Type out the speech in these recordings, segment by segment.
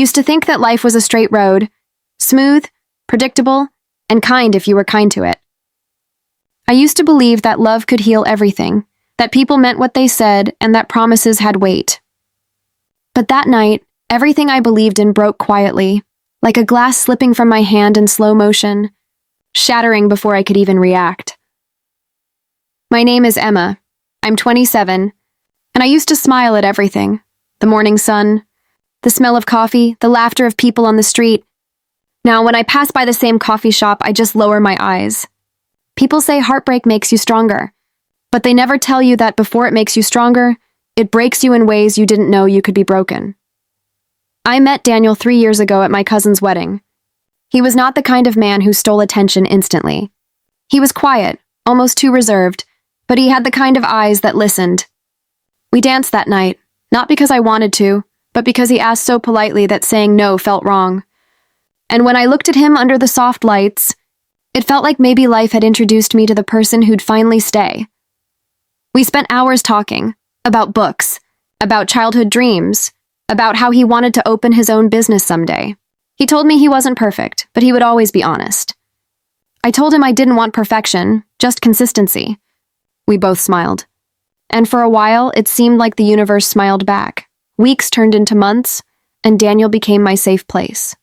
Used to think that life was a straight road, smooth, predictable, and kind if you were kind to it. I used to believe that love could heal everything, that people meant what they said, and that promises had weight. But that night, everything I believed in broke quietly, like a glass slipping from my hand in slow motion, shattering before I could even react. My name is Emma. I'm 27, and I used to smile at everything. The morning sun, the smell of coffee, the laughter of people on the street. Now, when I pass by the same coffee shop, I just lower my eyes. People say heartbreak makes you stronger, but they never tell you that before it makes you stronger, it breaks you in ways you didn't know you could be broken. I met Daniel 3 years ago at my cousin's wedding. He was not the kind of man who stole attention instantly. He was quiet, almost too reserved, but he had the kind of eyes that listened. We danced that night, not because I wanted to, but because he asked so politely that saying no felt wrong. And when I looked at him under the soft lights, it felt like maybe life had introduced me to the person who'd finally stay. We spent hours talking, about books, about childhood dreams, about how he wanted to open his own business someday. He told me he wasn't perfect, but he would always be honest. I told him I didn't want perfection, just consistency. We both smiled. And for a while, it seemed like the universe smiled back. Weeks turned into months, and Daniel became my safe place.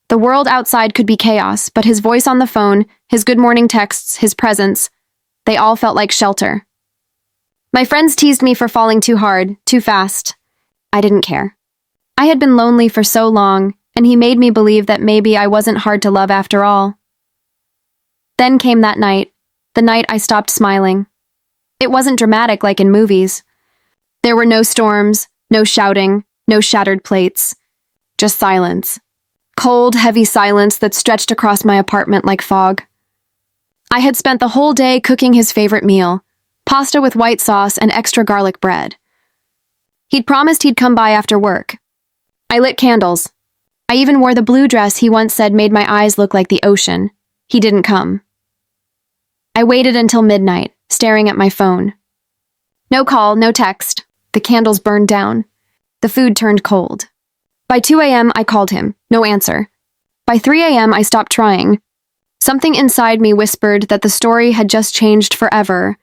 The world outside could be chaos, but his voice on the phone, his good morning texts, his presence, they all felt like shelter. My friends teased me for falling too hard, too fast. I didn't care. I had been lonely for so long, and he made me believe that maybe I wasn't hard to love after all. Then came that night, the night I stopped smiling. It wasn't dramatic like in movies. There were no storms, no shouting, no shattered plates. Just silence. Cold, heavy silence that stretched across my apartment like fog. I had spent the whole day cooking his favorite meal, pasta with white sauce and extra garlic bread. He'd promised he'd come by after work. I lit candles. I even wore the blue dress he once said made my eyes look like the ocean. He didn't come. I waited until midnight, staring at my phone. No call, no text. The candles burned down. The food turned cold. By 2 a.m., I called him. No answer. By 3 a.m., I stopped trying. Something inside me whispered that the story had just changed forever,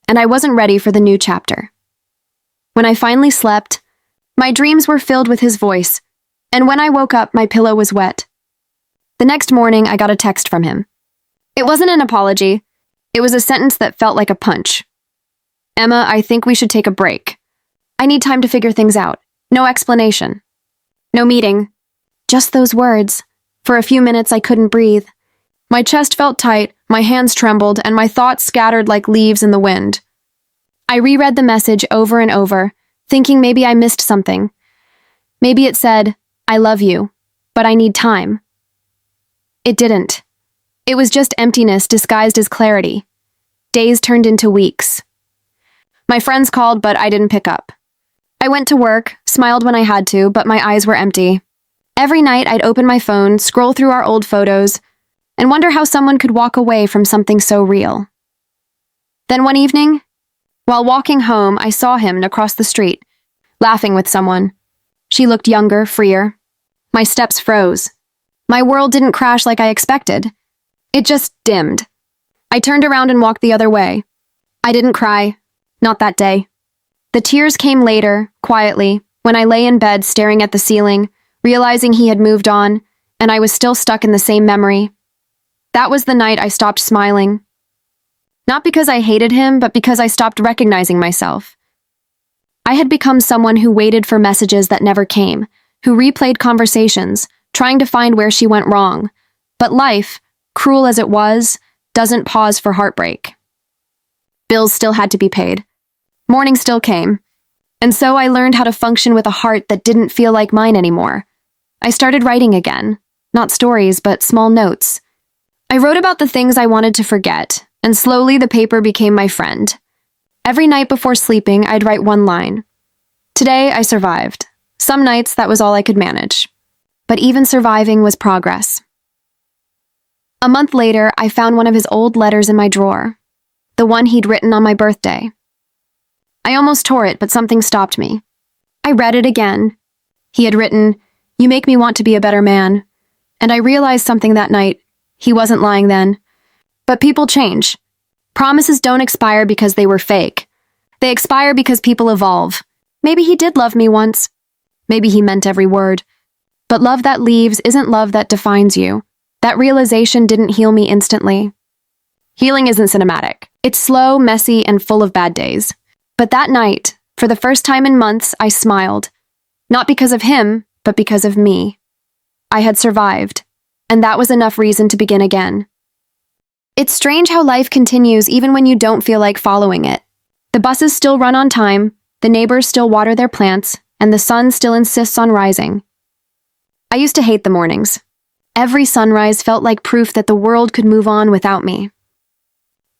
and I wasn't ready for the new chapter. When I finally slept, my dreams were filled with his voice, and when I woke up, my pillow was wet. The next morning, I got a text from him. It wasn't an apology. It was a sentence that felt like a punch. Emma, I think we should take a break. I need time to figure things out. No explanation. No meeting. Just those words. For a few minutes, I couldn't breathe. My chest felt tight, my hands trembled, and my thoughts scattered like leaves in the wind. I reread the message over and over, thinking maybe I missed something. Maybe it said, I love you, but I need time. It didn't. It was just emptiness disguised as clarity. Days turned into weeks. My friends called, but I didn't pick up. I went to work, smiled when I had to, but my eyes were empty. Every night I'd open my phone, scroll through our old photos, and wonder how someone could walk away from something so real. Then one evening, while walking home, I saw him across the street, laughing with someone. She looked younger, freer. My steps froze. My world didn't crash like I expected. It just dimmed. I turned around and walked the other way. I didn't cry. Not that day. The tears came later, quietly, when I lay in bed staring at the ceiling, realizing he had moved on, and I was still stuck in the same memory. That was the night I stopped smiling. Not because I hated him, but because I stopped recognizing myself. I had become someone who waited for messages that never came, who replayed conversations, trying to find where she went wrong. But life, cruel as it was, doesn't pause for heartbreak. Bills still had to be paid. Morning still came. And so I learned how to function with a heart that didn't feel like mine anymore. I started writing again. Not stories, but small notes. I wrote about the things I wanted to forget, and slowly the paper became my friend. Every night before sleeping, I'd write one line. Today, I survived. Some nights, that was all I could manage. But even surviving was progress. A month later, I found one of his old letters in my drawer. The one he'd written on my birthday. I almost tore it, but something stopped me. I read it again. He had written, "You make me want to be a better man." And I realized something that night. He wasn't lying then. But people change. Promises don't expire because they were fake. They expire because people evolve. Maybe he did love me once. Maybe he meant every word. But love that leaves isn't love that defines you. That realization didn't heal me instantly. Healing isn't cinematic. It's slow, messy, and full of bad days. But that night, for the first time in months, I smiled. Not because of him, but because of me. I had survived, and that was enough reason to begin again. It's strange how life continues even when you don't feel like following it. The buses still run on time, the neighbors still water their plants, and the sun still insists on rising. I used to hate the mornings. Every sunrise felt like proof that the world could move on without me.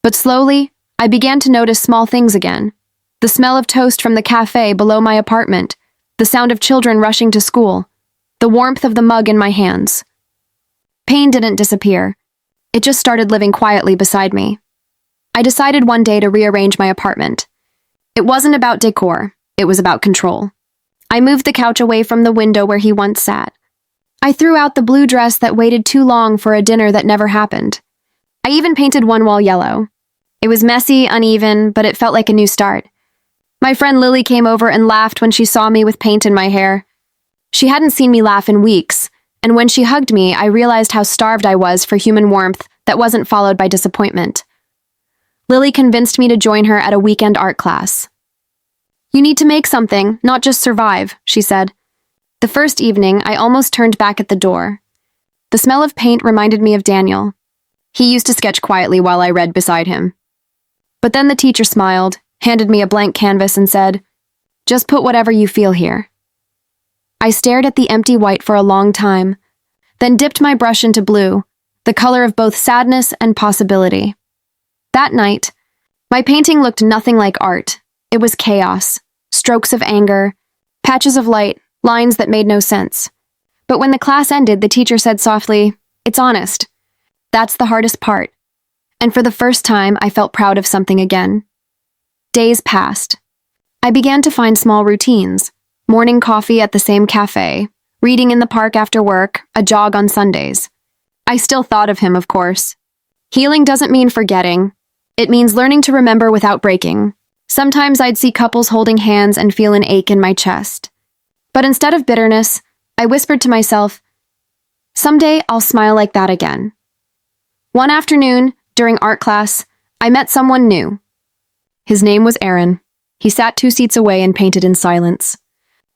But slowly, I began to notice small things again. The smell of toast from the cafe below my apartment, the sound of children rushing to school, the warmth of the mug in my hands. Pain didn't disappear. It just started living quietly beside me. I decided one day to rearrange my apartment. It wasn't about decor, it was about control. I moved the couch away from the window where he once sat. I threw out the blue dress that waited too long for a dinner that never happened. I even painted one wall yellow. It was messy, uneven, but it felt like a new start. My friend Lily came over and laughed when she saw me with paint in my hair. She hadn't seen me laugh in weeks, and when she hugged me, I realized how starved I was for human warmth that wasn't followed by disappointment. Lily convinced me to join her at a weekend art class. "You need to make something, not just survive," she said. The first evening, I almost turned back at the door. The smell of paint reminded me of Daniel. He used to sketch quietly while I read beside him. But then the teacher smiled, handed me a blank canvas and said, "Just put whatever you feel here." I stared at the empty white for a long time, then dipped my brush into blue, the color of both sadness and possibility. That night, my painting looked nothing like art. It was chaos, strokes of anger, patches of light, lines that made no sense. But when the class ended, the teacher said softly, "It's honest. That's the hardest part." And for the first time, I felt proud of something again. Days passed. I began to find small routines. Morning coffee at the same cafe, reading in the park after work, a jog on Sundays. I still thought of him, of course. Healing doesn't mean forgetting. It means learning to remember without breaking. Sometimes I'd see couples holding hands and feel an ache in my chest. But instead of bitterness, I whispered to myself, "Someday I'll smile like that again." One afternoon, during art class, I met someone new. His name was Aaron. He sat 2 seats away and painted in silence.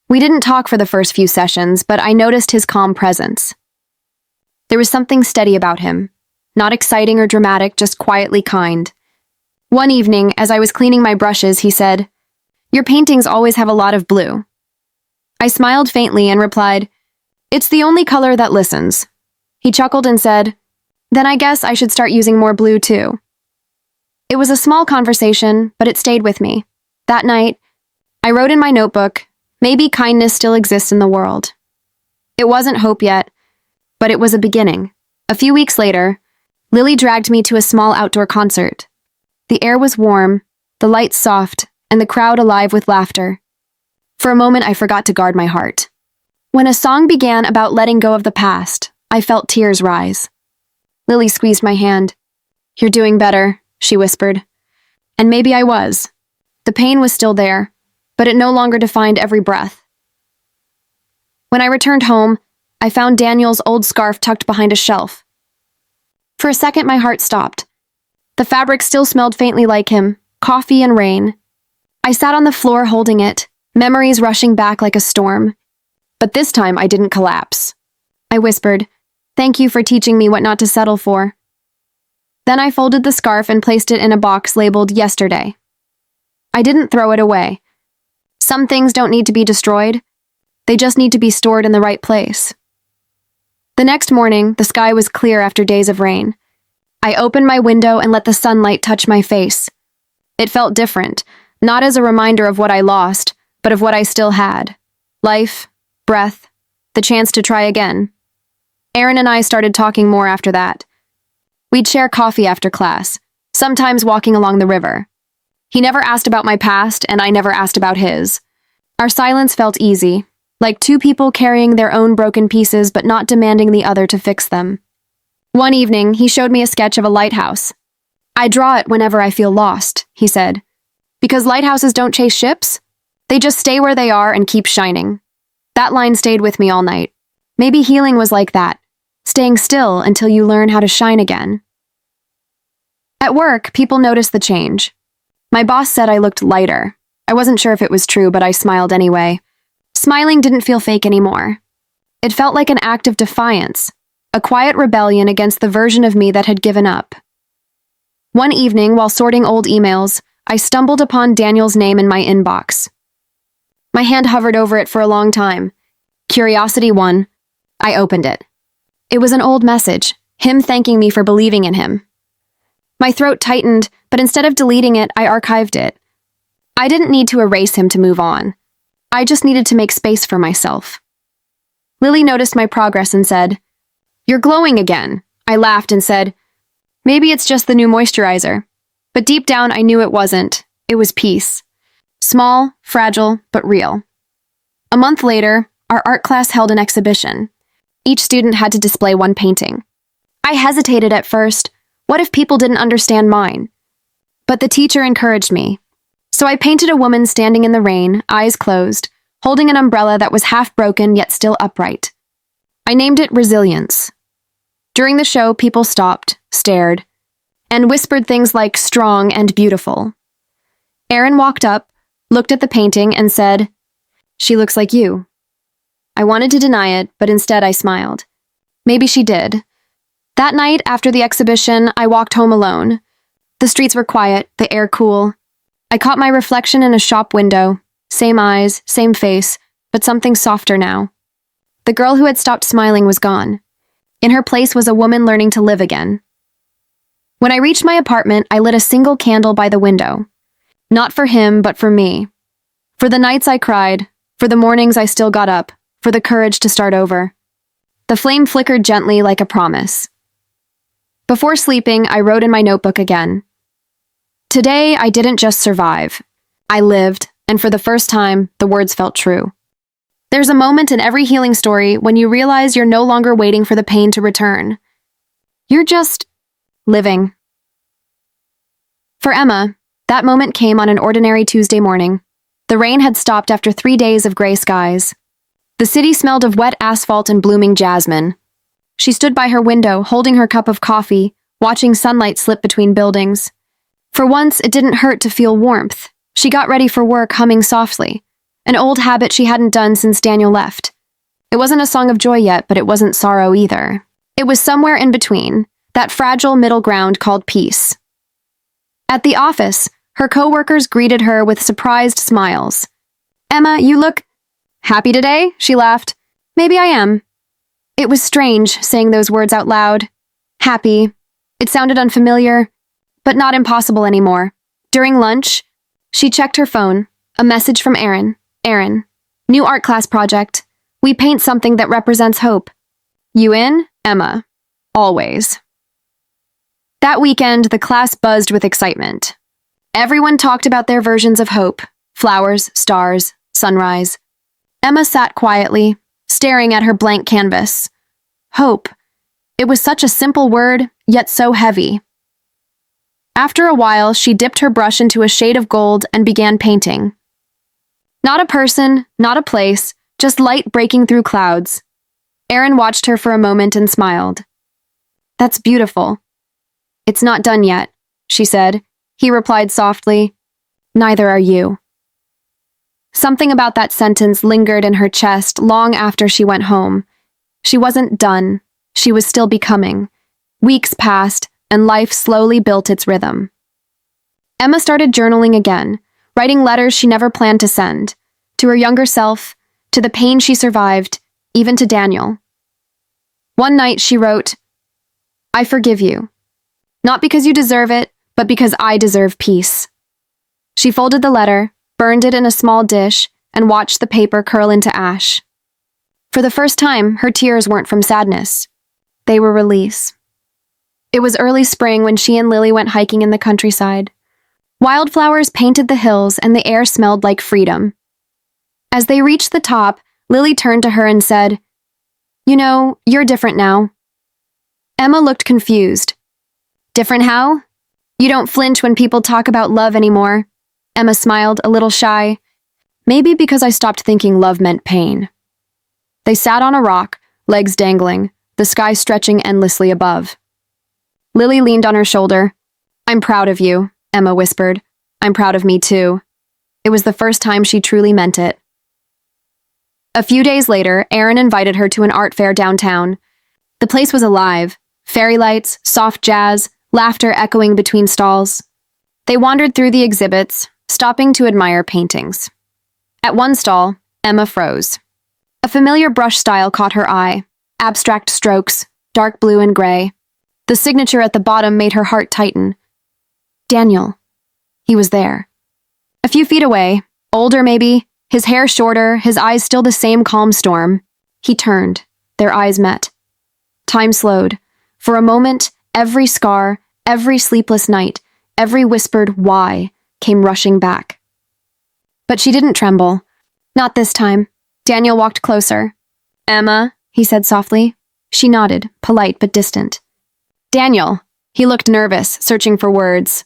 We didn't talk for the first few sessions, but I noticed his calm presence. There was something steady about him. Not exciting or dramatic, just quietly kind. One evening, as I was cleaning my brushes, he said, "Your paintings always have a lot of blue." I smiled faintly and replied, "It's the only color that listens." He chuckled and said, "Then I guess I should start using more blue too." It was a small conversation, but it stayed with me. That night, I wrote in my notebook, "Maybe kindness still exists in the world." It wasn't hope yet, but it was a beginning. A few weeks later, Lily dragged me to a small outdoor concert. The air was warm, the lights soft, and the crowd alive with laughter. For a moment, I forgot to guard my heart. When a song began about letting go of the past, I felt tears rise. Lily squeezed my hand. "You're doing better," she whispered. And maybe I was. The pain was still there, but it no longer defined every breath. When I returned home, I found Daniel's old scarf tucked behind a shelf. For a second, my heart stopped. The fabric still smelled faintly like him, coffee and rain. I sat on the floor holding it, memories rushing back like a storm. But this time, I didn't collapse. I whispered, "Thank you for teaching me what not to settle for." Then I folded the scarf and placed it in a box labeled "Yesterday." I didn't throw it away. Some things don't need to be destroyed. They just need to be stored in the right place. The next morning, the sky was clear after days of rain. I opened my window and let the sunlight touch my face. It felt different, not as a reminder of what I lost, but of what I still had. Life, breath, the chance to try again. Aaron and I started talking more after that. We'd share coffee after class, sometimes walking along the river. He never asked about my past, and I never asked about his. Our silence felt easy, like two people carrying their own broken pieces but not demanding the other to fix them. One evening, he showed me a sketch of a lighthouse. "I draw it whenever I feel lost," he said. "Because lighthouses don't chase ships? They just stay where they are and keep shining." That line stayed with me all night. Maybe healing was like that, staying still until you learn how to shine again. At work, people noticed the change. My boss said I looked lighter. I wasn't sure if it was true, but I smiled anyway. Smiling didn't feel fake anymore. It felt like an act of defiance, a quiet rebellion against the version of me that had given up. One evening, while sorting old emails, I stumbled upon Daniel's name in my inbox. My hand hovered over it for a long time. Curiosity won. I opened it. It was an old message, him thanking me for believing in him. My throat tightened, but instead of deleting it, I archived it. I didn't need to erase him to move on. I just needed to make space for myself. Lily noticed my progress and said, "You're glowing again." I laughed and said, "Maybe it's just the new moisturizer." But deep down, I knew it wasn't. It was peace. Small, fragile, but real. A month later, our art class held an exhibition. Each student had to display one painting. I hesitated at first. What if people didn't understand mine? But the teacher encouraged me. So I painted a woman standing in the rain, eyes closed, holding an umbrella that was half broken yet still upright. I named it Resilience. During the show, people stopped, stared, and whispered things like strong and beautiful. Erin walked up, looked at the painting, and said, "She looks like you." I wanted to deny it, but instead I smiled. Maybe she did. That night, after the exhibition, I walked home alone. The streets were quiet, the air cool. I caught my reflection in a shop window. Same eyes, same face, but something softer now. The girl who had stopped smiling was gone. In her place was a woman learning to live again. When I reached my apartment, I lit a single candle by the window. Not for him, but for me. For the nights I cried, for the mornings I still got up, for the courage to start over. The flame flickered gently like a promise. Before sleeping, I wrote in my notebook again. Today, I didn't just survive. I lived, and for the first time, the words felt true. There's a moment in every healing story when you realize you're no longer waiting for the pain to return. You're just living. For Emma, that moment came on an ordinary Tuesday morning. The rain had stopped after 3 days of gray skies. The city smelled of wet asphalt and blooming jasmine. She stood by her window, holding her cup of coffee, watching sunlight slip between buildings. For once, it didn't hurt to feel warmth. She got ready for work, humming softly, an old habit she hadn't done since Daniel left. It wasn't a song of joy yet, but it wasn't sorrow either. It was somewhere in between, that fragile middle ground called peace. At the office, her coworkers greeted her with surprised smiles. "Emma, you look happy today?" she laughed. "Maybe I am." It was strange saying those words out loud. Happy. It sounded unfamiliar, but not impossible anymore. During lunch, she checked her phone. A message from Erin. "Erin, new art class project. We paint something that represents hope. You in? Emma. Always." That weekend, the class buzzed with excitement. Everyone talked about their versions of hope. Flowers, stars, sunrise. Emma sat quietly, staring at her blank canvas. Hope. It was such a simple word, yet so heavy. After a while, she dipped her brush into a shade of gold and began painting. Not a person, not a place, just light breaking through clouds. Erin watched her for a moment and smiled. "That's beautiful." "It's not done yet," she said. He replied softly, "Neither are you." Something about that sentence lingered in her chest long after she went home. She wasn't done. She was still becoming. Weeks passed, and life slowly built its rhythm. Emma started journaling again, writing letters she never planned to send, to her younger self, to the pain she survived, even to Daniel. One night she wrote, "I forgive you. Not because you deserve it, but because I deserve peace." She folded the letter, burned it in a small dish, and watched the paper curl into ash. For the first time, her tears weren't from sadness. They were release. It was early spring when she and Lily went hiking in the countryside. Wildflowers painted the hills and the air smelled like freedom. As they reached the top, Lily turned to her and said, "You know, you're different now." Emma looked confused. "Different how?" "You don't flinch when people talk about love anymore." Emma smiled, a little shy. "Maybe because I stopped thinking love meant pain." They sat on a rock, legs dangling, the sky stretching endlessly above. Lily leaned on her shoulder. "I'm proud of you," Emma whispered. "I'm proud of me too." It was the first time she truly meant it. A few days later, Erin invited her to an art fair downtown. The place was alive. Fairy lights, soft jazz, laughter echoing between stalls. They wandered through the exhibits, stopping to admire paintings. At one stall, Emma froze. A familiar brush style caught her eye. Abstract strokes, dark blue and gray. The signature at the bottom made her heart tighten. Daniel. He was there. A few feet away, older maybe, his hair shorter, his eyes still the same calm storm. He turned. Their eyes met. Time slowed. For a moment, every scar, every sleepless night, every whispered why came rushing back. But she didn't tremble. Not this time. Daniel walked closer. "Emma," he said softly. She nodded, polite but distant. "Daniel." He looked nervous, searching for words.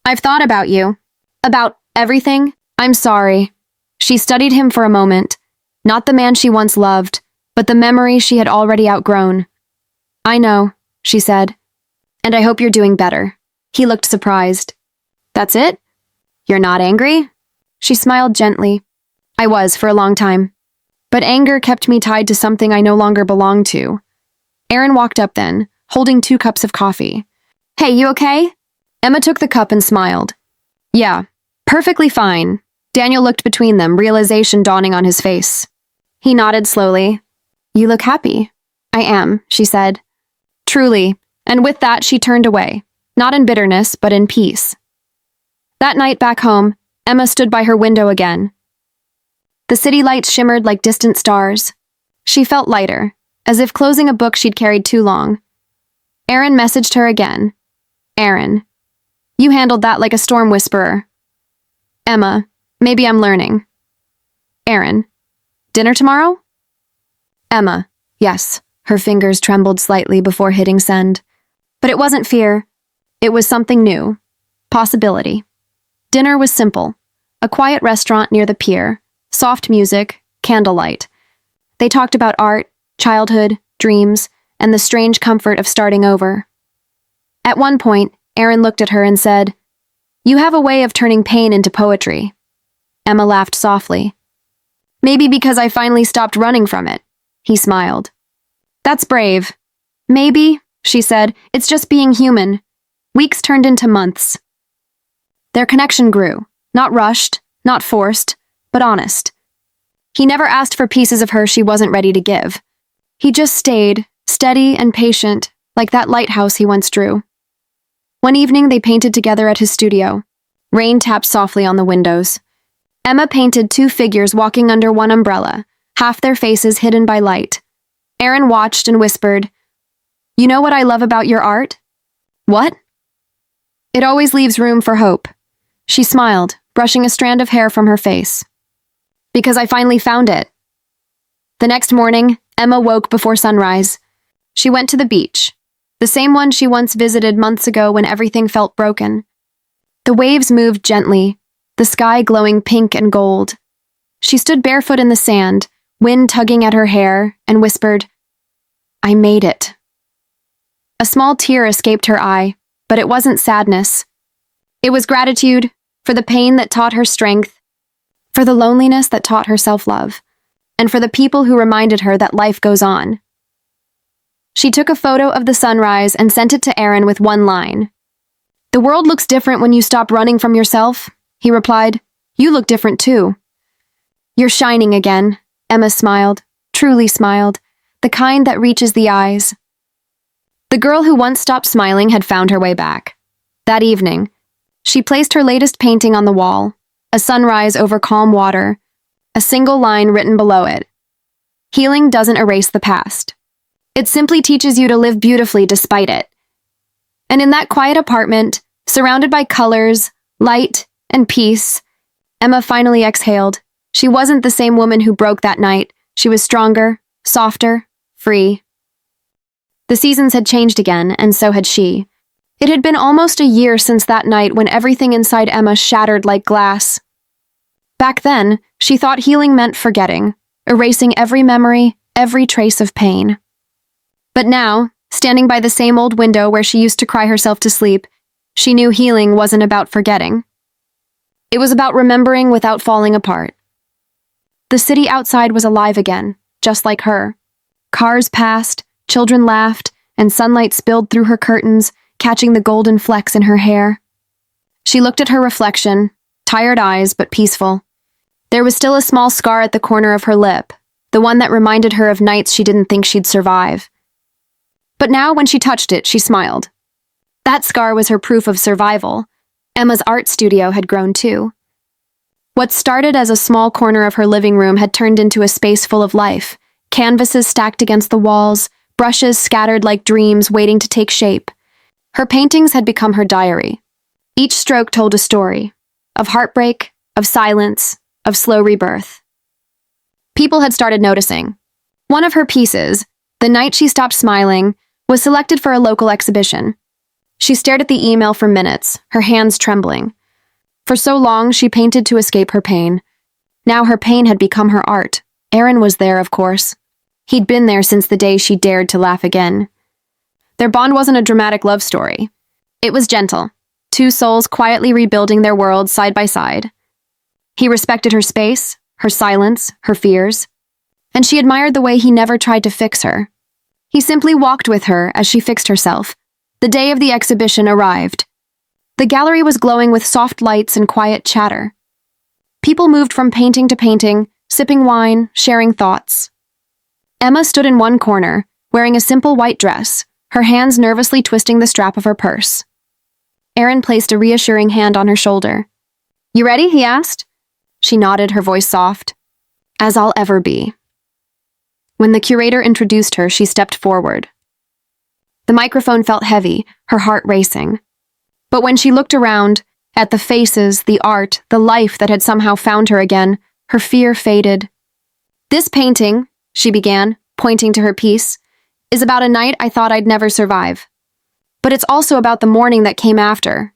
"I've thought about you. About everything. I'm sorry." She studied him for a moment. Not the man she once loved, but the memory she had already outgrown. "I know," she said. "And I hope you're doing better." He looked surprised. "That's it? You're not angry?" She smiled gently. "I was for a long time. But anger kept me tied to something I no longer belonged to." Erin walked up then, holding 2 cups of coffee. "Hey, you okay?" Emma took the cup and smiled. "Yeah, perfectly fine." Daniel looked between them, realization dawning on his face. He nodded slowly. "You look happy." "I am," she said. "Truly." And with that, she turned away, not in bitterness, but in peace. That night back home, Emma stood by her window again. The city lights shimmered like distant stars. She felt lighter, as if closing a book she'd carried too long. Erin messaged her again. "Erin, you handled that like a storm whisperer." "Emma, maybe I'm learning." "Erin, dinner tomorrow?" "Emma, yes." Her fingers trembled slightly before hitting send. But it wasn't fear. It was something new. Possibility. Dinner was simple. A quiet restaurant near the pier. Soft music, candlelight. They talked about art, childhood, dreams, and the strange comfort of starting over. At one point, Erin looked at her and said, "You have a way of turning pain into poetry." Emma laughed softly. "Maybe because I finally stopped running from it." He smiled. "That's brave." "Maybe," she said, "it's just being human." Weeks turned into months. Their connection grew, not rushed, not forced, but honest. He never asked for pieces of her she wasn't ready to give. He just stayed, steady and patient, like that lighthouse he once drew. One evening they painted together at his studio. Rain tapped softly on the windows. Emma painted 2 figures walking under one umbrella, half their faces hidden by light. Erin watched and whispered, "You know what I love about your art?" "What?" "It always leaves room for hope." She smiled, brushing a strand of hair from her face. "Because I finally found it." The next morning, Emma woke before sunrise. She went to the beach, the same one she once visited months ago when everything felt broken. The waves moved gently, the sky glowing pink and gold. She stood barefoot in the sand, wind tugging at her hair, and whispered, "I made it." A small tear escaped her eye, but it wasn't sadness. It was gratitude for the pain that taught her strength, for the loneliness that taught her self-love, and for the people who reminded her that life goes on. She took a photo of the sunrise and sent it to Erin with one line. "The world looks different when you stop running from yourself," he replied. "You look different too." "You're shining again," Emma smiled, truly smiled, the kind that reaches the eyes. The girl who once stopped smiling had found her way back. That evening, she placed her latest painting on the wall, a sunrise over calm water, a single line written below it. "Healing doesn't erase the past. It simply teaches you to live beautifully despite it." And in that quiet apartment, surrounded by colors, light, and peace, Emma finally exhaled. She wasn't the same woman who broke that night, She was stronger, softer, free. The seasons had changed again, and so had she. It had been almost a year since that night when everything inside Emma shattered like glass. Back then, she thought healing meant forgetting, erasing every memory, every trace of pain. But now, standing by the same old window where she used to cry herself to sleep, she knew healing wasn't about forgetting. It was about remembering without falling apart. The city outside was alive again, just like her. Cars passed, children laughed, and sunlight spilled through her curtains, catching the golden flecks in her hair. She looked at her reflection, tired eyes but peaceful. There was still a small scar at the corner of her lip, the one that reminded her of nights she didn't think she'd survive. But now, when she touched it, she smiled. That scar was her proof of survival. Emma's art studio had grown too. What started as a small corner of her living room had turned into a space full of life, canvases stacked against the walls, brushes scattered like dreams waiting to take shape. Her paintings had become her diary. Each stroke told a story, of heartbreak, of silence, of slow rebirth. People had started noticing. One of her pieces, The Night She Stopped Smiling, was selected for a local exhibition. She stared at the email for minutes, her hands trembling. For so long, she painted to escape her pain. Now her pain had become her art. Aaron was there, of course. He'd been there since the day she dared to laugh again. Their bond wasn't a dramatic love story. It was gentle, two souls quietly rebuilding their worlds side by side. He respected her space, her silence, her fears, and she admired the way he never tried to fix her. He simply walked with her as she fixed herself. The day of the exhibition arrived. The gallery was glowing with soft lights and quiet chatter. People moved from painting to painting, sipping wine, sharing thoughts. Emma stood in one corner, wearing a simple white dress, her hands nervously twisting the strap of her purse. Aaron placed a reassuring hand on her shoulder. "You ready?" he asked. She nodded, her voice soft. "As I'll ever be." When the curator introduced her, she stepped forward. The microphone felt heavy, her heart racing. But when she looked around, at the faces, the art, the life that had somehow found her again, her fear faded. "This painting," she began, pointing to her piece, "is about a night I thought I'd never survive. But it's also about the morning that came after.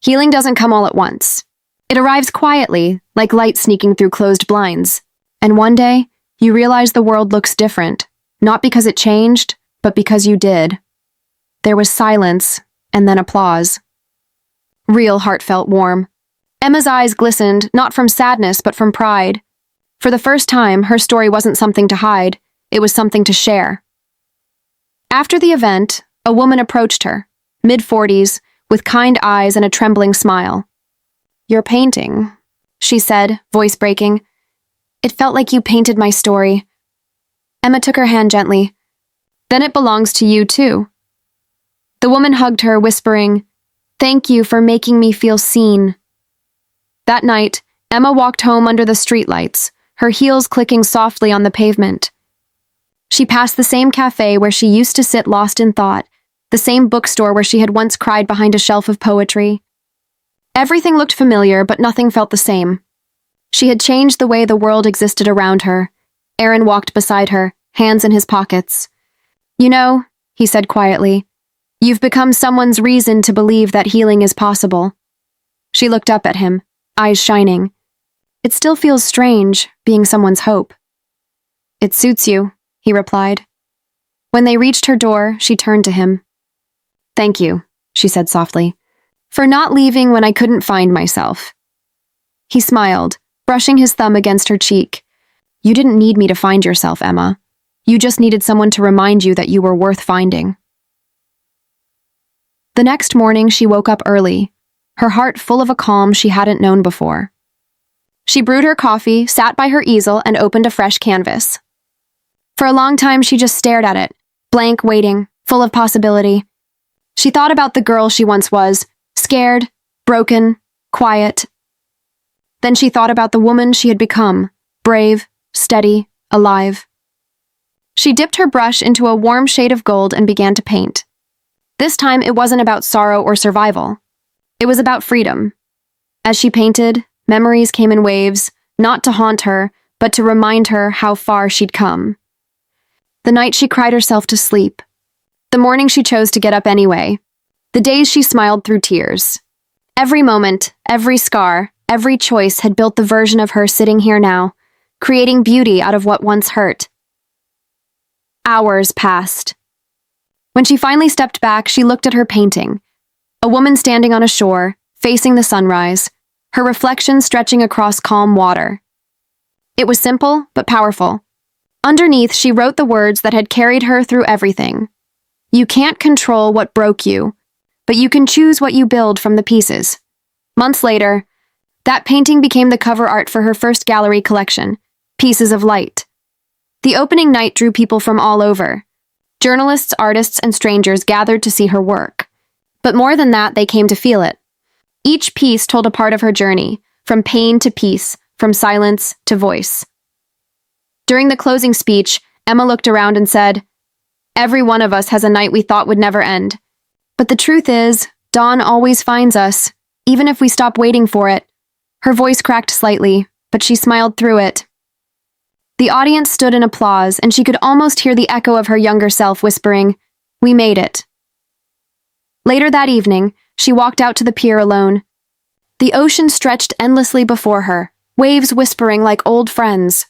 Healing doesn't come all at once. It arrives quietly, like light sneaking through closed blinds. And one day, you realize the world looks different, not because it changed, but because you did." There was silence, and then applause. Real heart felt warm. Emma's eyes glistened, not from sadness, but from pride. For the first time, her story wasn't something to hide, it was something to share. After the event, a woman approached her, mid-40s, with kind eyes and a trembling smile. "Your painting," she said, voice breaking. "It felt like you painted my story." Emma took her hand gently. "Then it belongs to you, too." The woman hugged her, whispering, "Thank you for making me feel seen." That night, Emma walked home under the streetlights, her heels clicking softly on the pavement. She passed the same cafe where she used to sit lost in thought, the same bookstore where she had once cried behind a shelf of poetry. Everything looked familiar, but nothing felt the same. She had changed the way the world existed around her. Aaron walked beside her, hands in his pockets. "You know," he said quietly, "you've become someone's reason to believe that healing is possible." She looked up at him, eyes shining. "It still feels strange, being someone's hope." "It suits you," he replied. When they reached her door, she turned to him. "Thank you," she said softly, "for not leaving when I couldn't find myself." He smiled, brushing his thumb against her cheek. "You didn't need me to find yourself, Emma. You just needed someone to remind you that you were worth finding." The next morning, she woke up early, her heart full of a calm she hadn't known before. She brewed her coffee, sat by her easel, and opened a fresh canvas. For a long time, she just stared at it, blank, waiting, full of possibility. She thought about the girl she once was, scared, broken, quiet. Then she thought about the woman she had become, brave, steady, alive. She dipped her brush into a warm shade of gold and began to paint. This time, it wasn't about sorrow or survival. It was about freedom. As she painted, memories came in waves, not to haunt her, but to remind her how far she'd come. The night she cried herself to sleep. The morning she chose to get up anyway. The days she smiled through tears. Every moment, every scar, every choice had built the version of her sitting here now, creating beauty out of what once hurt. Hours passed. When she finally stepped back, she looked at her painting. A woman standing on a shore, facing the sunrise, her reflection stretching across calm water. It was simple, but powerful. Underneath, she wrote the words that had carried her through everything. You can't control what broke you, but you can choose what you build from the pieces. Months later, that painting became the cover art for her first gallery collection, Pieces of Light. The opening night drew people from all over. Journalists, artists, and strangers gathered to see her work. But more than that, they came to feel it. Each piece told a part of her journey, from pain to peace, from silence to voice. During the closing speech, Emma looked around and said, "Every one of us has a night we thought would never end. But the truth is, dawn always finds us, even if we stop waiting for it." Her voice cracked slightly, but she smiled through it. The audience stood in applause, and she could almost hear the echo of her younger self whispering, "We made it." Later that evening, she walked out to the pier alone. The ocean stretched endlessly before her, waves whispering like old friends.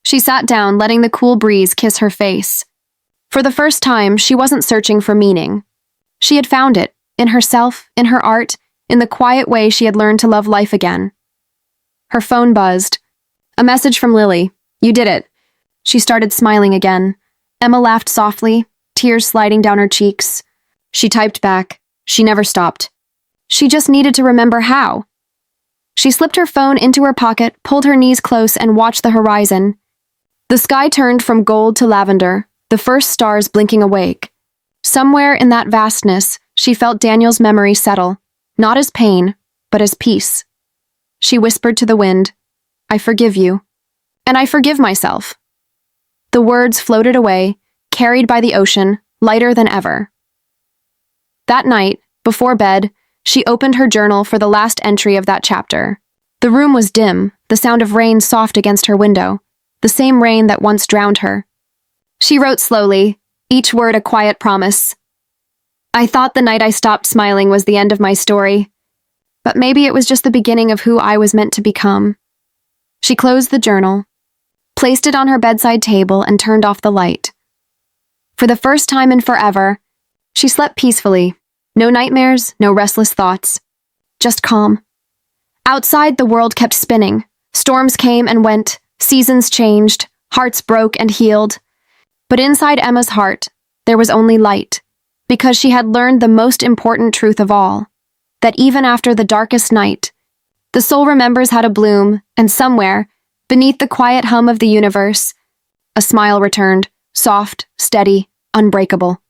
She sat down, letting the cool breeze kiss her face. For the first time, she wasn't searching for meaning. She had found it, in herself, in her art, in the quiet way she had learned to love life again. Her phone buzzed. A message from Lily. "You did it." She started smiling again. Emma laughed softly, tears sliding down her cheeks. She typed back. She never stopped. She just needed to remember how. She slipped her phone into her pocket, pulled her knees close, and watched the horizon. The sky turned from gold to lavender, the first stars blinking awake. Somewhere in that vastness, she felt Daniel's memory settle, not as pain, but as peace. She whispered to the wind, "I forgive you. And I forgive myself." The words floated away, carried by the ocean, lighter than ever. That night, before bed, she opened her journal for the last entry of that chapter. The room was dim, the sound of rain soft against her window, the same rain that once drowned her. She wrote slowly, each word a quiet promise. "I thought the night I stopped smiling was the end of my story, but maybe it was just the beginning of who I was meant to become." She closed the journal, placed it on her bedside table, and turned off the light. For the first time in forever, she slept peacefully. No nightmares, no restless thoughts. Just calm. Outside, the world kept spinning. Storms came and went, seasons changed, hearts broke and healed. But inside Emma's heart, there was only light, because she had learned the most important truth of all, that even after the darkest night, the soul remembers how to bloom, and somewhere, beneath the quiet hum of the universe, a smile returned, soft, steady, unbreakable.